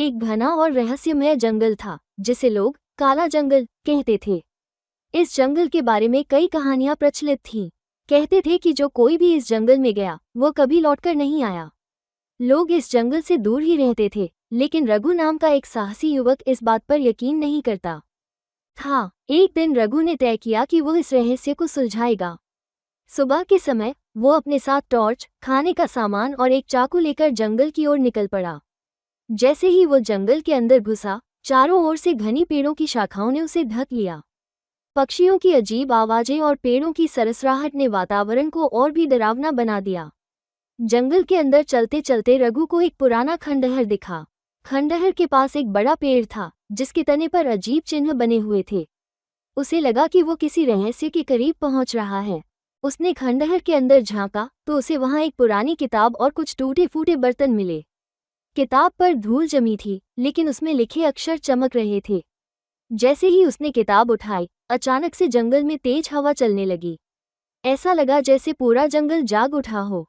एक घना और रहस्यमय जंगल था जिसे लोग काला जंगल कहते थे। इस जंगल के बारे में कई कहानियां प्रचलित थीं। कहते थे कि जो कोई भी इस जंगल में गया वो कभी लौटकर नहीं आया। लोग इस जंगल से दूर ही रहते थे, लेकिन रघु नाम का एक साहसी युवक इस बात पर यकीन नहीं करता था। एक दिन रघु ने तय किया कि वो इस रहस्य को सुलझाएगा। सुबह के समय वो अपने साथ टॉर्च, खाने का सामान और एक चाकू लेकर जंगल की ओर निकल पड़ा। जैसे ही वो जंगल के अंदर घुसा, चारों ओर से घनी पेड़ों की शाखाओं ने उसे ढक लिया। पक्षियों की अजीब आवाजें और पेड़ों की सरसराहट ने वातावरण को और भी डरावना बना दिया। जंगल के अंदर चलते चलते रघु को एक पुराना खंडहर दिखा। खंडहर के पास एक बड़ा पेड़ था जिसके तने पर अजीब चिन्ह बने हुए थे। उसे लगा कि वो किसी रहस्य के करीब पहुंच रहा है। उसने खंडहर के अंदर झांका तो उसे वहां एक पुरानी किताब और कुछ टूटे फूटे बर्तन मिले। किताब पर धूल जमी थी, लेकिन उसमें लिखे अक्षर चमक रहे थे। जैसे ही उसने किताब उठाई, अचानक से जंगल में तेज हवा चलने लगी। ऐसा लगा जैसे पूरा जंगल जाग उठा हो।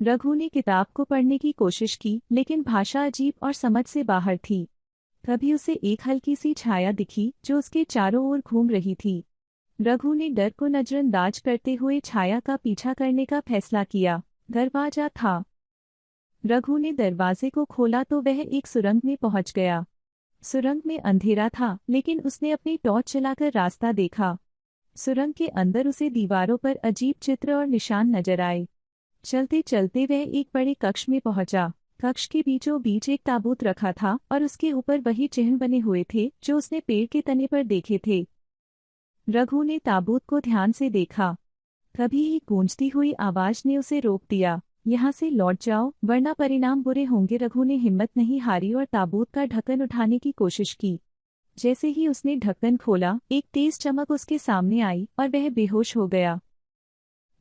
रघु ने किताब को पढ़ने की कोशिश की, लेकिन भाषा अजीब और समझ से बाहर थी। तभी उसे एक हल्की सी छाया दिखी जो उसके चारों ओर घूम रही थी। रघु ने डर को नजरअंदाज करते हुए छाया का पीछा करने का फैसला किया। दरवाजा था। रघु ने दरवाजे को खोला तो वह एक सुरंग में पहुंच गया। सुरंग में अंधेरा था, लेकिन उसने अपनी टॉर्च चलाकर रास्ता देखा। सुरंग के अंदर उसे दीवारों पर अजीब चित्र और निशान नजर आए। चलते चलते वह एक बड़े कक्ष में पहुंचा। कक्ष के बीचों बीच एक ताबूत रखा था और उसके ऊपर वही चिन्ह बने हुए थे जो उसने पेड़ के तने पर देखे थे। रघु ने ताबूत को ध्यान से देखा। तभी ही गूंजती हुई आवाज ने उसे रोक दिया। यहाँ से लौट जाओ, वरना परिणाम बुरे होंगे। रघु ने हिम्मत नहीं हारी और ताबूत का ढक्कन उठाने की कोशिश की। जैसे ही उसने ढक्कन खोला, एक तेज चमक उसके सामने आई और वह बेहोश हो गया।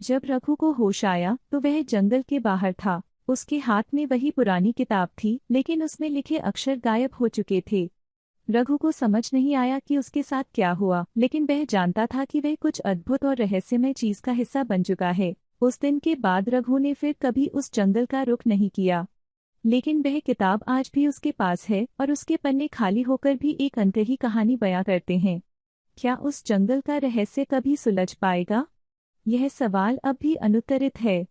जब रघु को होश आया तो वह जंगल के बाहर था। उसके हाथ में वही पुरानी किताब थी, लेकिन उसमें लिखे अक्षर गायब हो चुके थे। रघु को समझ नहीं आया कि उसके साथ क्या हुआ, लेकिन वह जानता था कि वह कुछ अद्भुत और रहस्यमय चीज का हिस्सा बन चुका है। उस दिन के बाद रघु ने फिर कभी उस जंगल का रुख नहीं किया, लेकिन वह किताब आज भी उसके पास है और उसके पन्ने खाली होकर भी एक अनकही कहानी बयां करते हैं। क्या उस जंगल का रहस्य कभी सुलझ पाएगा? यह सवाल अब भी अनुत्तरित है।